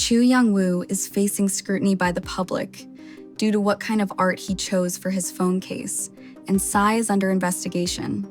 Choo Young Woo is facing scrutiny by the public due to what kind of art he chose for his phone case, and PSY is under investigation.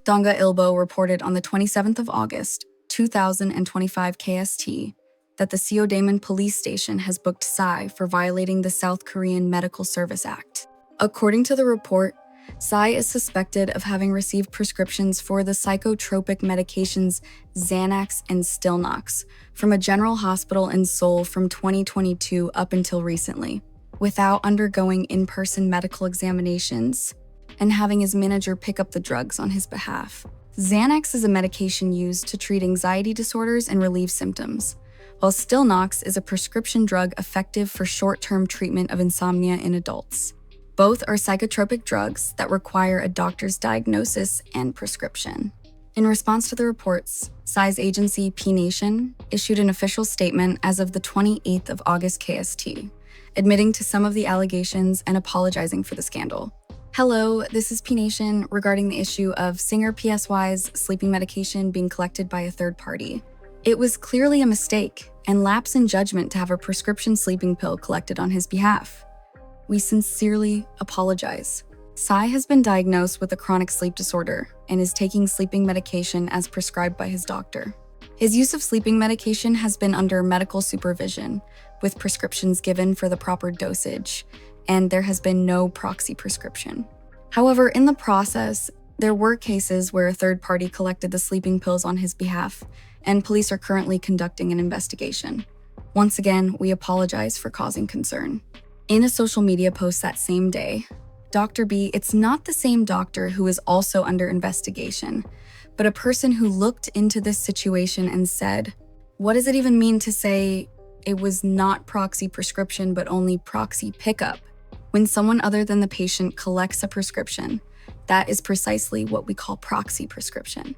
Donga Ilbo reported on the 27th of August, 2025 KST, that the Seodaemun police station has booked PSY for violating the South Korean Medical Service Act. According to the report, PSY is suspected of having received prescriptions for the psychotropic medications Xanax and Stilnox from a general hospital in Seoul from 2022 up until recently, without undergoing in-person medical examinations and having his manager pick up the drugs on his behalf. Xanax is a medication used to treat anxiety disorders and relieve symptoms, while Stilnox is a prescription drug effective for short-term treatment of insomnia in adults. Both are psychotropic drugs that require a doctor's diagnosis and prescription. In response to the reports, PSY's agency P Nation issued an official statement as of the 28th of August KST, admitting to some of the allegations and apologizing for the scandal. Hello, this is P Nation regarding the issue of singer PSY's sleeping medication being collected by a third party. It was clearly a mistake and lapse in judgment to have a prescription sleeping pill collected on his behalf. We sincerely apologize. PSY has been diagnosed with a chronic sleep disorder and is taking sleeping medication as prescribed by his doctor. His use of sleeping medication has been under medical supervision, with prescriptions given for the proper dosage, and there has been no proxy prescription. However, in the process, there were cases where a third party collected the sleeping pills on his behalf, and police are currently conducting an investigation. Once again, we apologize for causing concern. In a social media post that same day, Dr. B, it's not the same doctor who is also under investigation, but a person who looked into this situation and said, "What does it even mean to say it was not proxy prescription but only proxy pickup? When someone other than the patient collects a prescription, that is precisely what we call proxy prescription."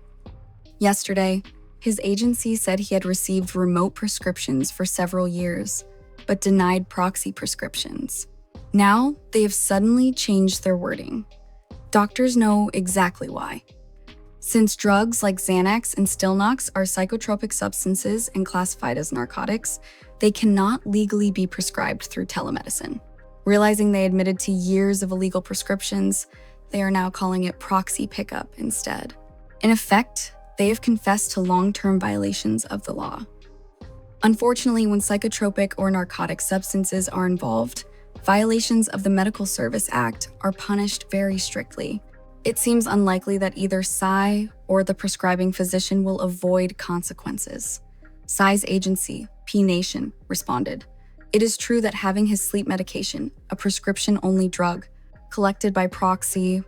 Yesterday, his agency said he had received remote prescriptions for several years, but denied proxy prescriptions. Now, they have suddenly changed their wording. Doctors know exactly why. Since drugs like Xanax and Stilnox are psychotropic substances and classified as narcotics, they cannot legally be prescribed through telemedicine. Realizing they admitted to years of illegal prescriptions, they are now calling it proxy pickup instead. In effect, they have confessed to long-term violations of the law. Unfortunately, when psychotropic or narcotic substances are involved, violations of the Medical Service Act are punished very strictly. It seems unlikely that either PSY or the prescribing physician will avoid consequences. PSY's agency, P Nation, responded, "It is true that having his sleep medication, a prescription-only drug, collected by proxy,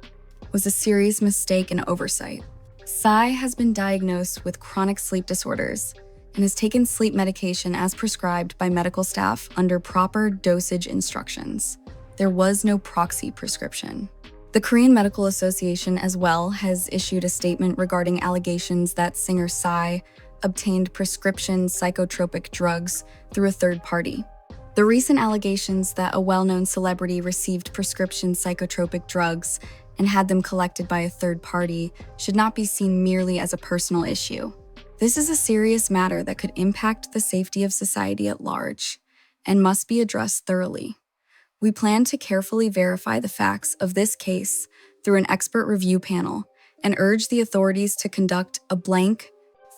was a serious mistake and oversight. PSY has been diagnosed with chronic sleep disorders and has taken sleep medication as prescribed by medical staff under proper dosage instructions. There was no proxy prescription." The Korean Medical Association as well has issued a statement regarding allegations that singer PSY obtained prescription psychotropic drugs through a third party. The recent allegations that a well-known celebrity received prescription psychotropic drugs and had them collected by a third party should not be seen merely as a personal issue. This is a serious matter that could impact the safety of society at large and must be addressed thoroughly. We plan to carefully verify the facts of this case through an expert review panel and urge the authorities to conduct a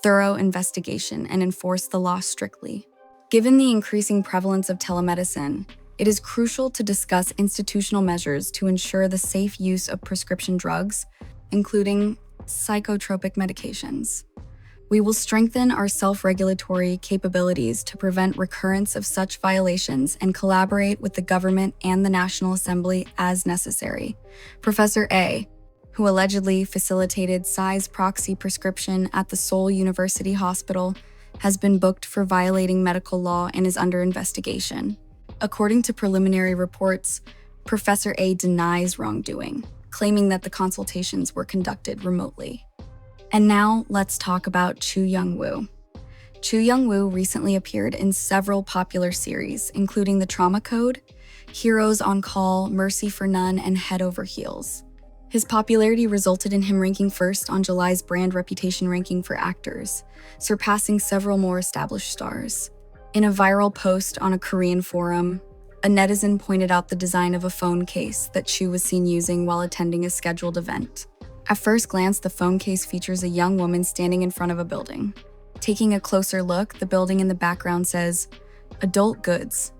thorough investigation and enforce the law strictly. Given the increasing prevalence of telemedicine, it is crucial to discuss institutional measures to ensure the safe use of prescription drugs, including psychotropic medications. We will strengthen our self-regulatory capabilities to prevent recurrence of such violations and collaborate with the government and the National Assembly as necessary. Professor A, who allegedly facilitated PSY's proxy prescription at the Seoul University Hospital, has been booked for violating medical law and is under investigation. According to preliminary reports, Professor A denies wrongdoing, claiming that the consultations were conducted remotely. And now, let's talk about Choo Young Woo. Choo Young Woo recently appeared in several popular series, including The Trauma Code, Heroes on Call, Mercy for None, and Head Over Heels. His popularity resulted in him ranking first on July's brand reputation ranking for actors, surpassing several more established stars. In a viral post on a Korean forum, a netizen pointed out the design of a phone case that Choo was seen using while attending a scheduled event. At first glance, the phone case features a young woman standing in front of a building. Taking a closer look, the building in the background says, "Adult Goods,"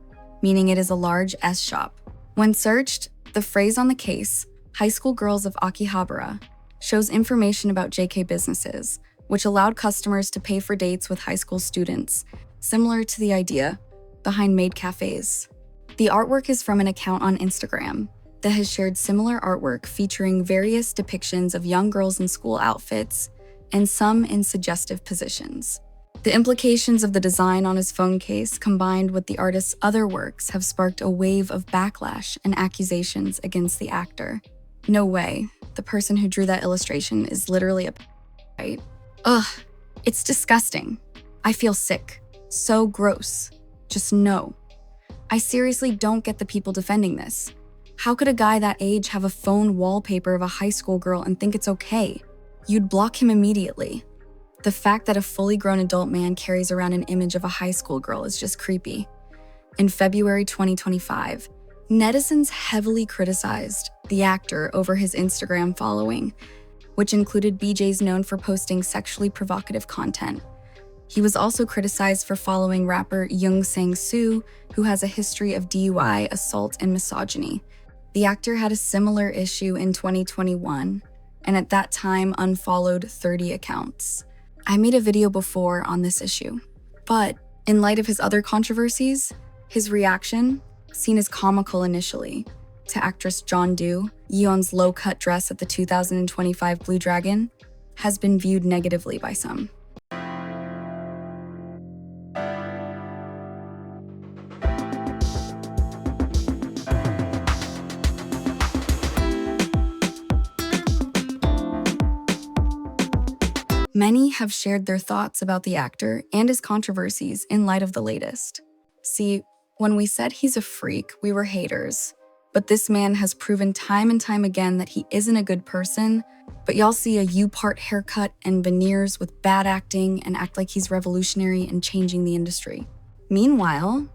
meaning it is a large S shop. When searched, the phrase on the case, "High School Girls of Akihabara," shows information about JK businesses, which allowed customers to pay for dates with high school students, similar to the idea behind maid cafes. The artwork is from an account on Instagram that has shared similar artwork featuring various depictions of young girls in school outfits and some in suggestive positions. The implications of the design on his phone case, combined with the artist's other works, have sparked a wave of backlash and accusations against the actor. No way. The person who drew that illustration is literally a right? Ugh, it's disgusting. I feel sick. So gross. Just no. I seriously don't get the people defending this. How could a guy that age have a phone wallpaper of a high school girl and think it's okay? You'd block him immediately. The fact that a fully grown adult man carries around an image of a high school girl is just creepy. In February 2025, netizens heavily criticized the actor over his Instagram following, which included BJs known for posting sexually provocative content. He was also criticized for following rapper Young Sang-soo, who has a history of DUI, assault, and misogyny. The actor had a similar issue in 2021, and at that time unfollowed 30 accounts. I made a video before on this issue, but in light of his other controversies, his reaction, seen as comical initially, to actress Jeondu, Yeon's low-cut dress at the 2025 Blue Dragon, has been viewed negatively by some. Many have shared their thoughts about the actor and his controversies in light of the latest. See, when we said he's a freak, we were haters. But this man has proven time and time again that he isn't a good person, but y'all see a U-part haircut and veneers with bad acting and act like he's revolutionary and changing the industry. Meanwhile,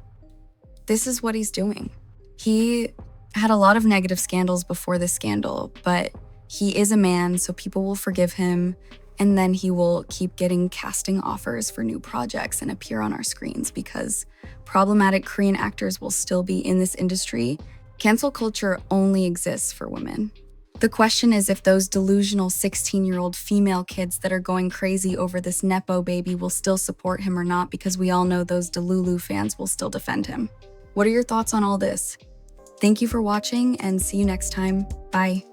this is what he's doing. He had a lot of negative scandals before this scandal, but he is a man, so people will forgive him. And then he will keep getting casting offers for new projects and appear on our screens because problematic Korean actors will still be in this industry. Cancel culture only exists for women. The question is if those delusional 16-year-old female kids that are going crazy over this Nepo baby will still support him or not, because we all know those Delulu fans will still defend him. What are your thoughts on all this? Thank you for watching and see you next time. Bye.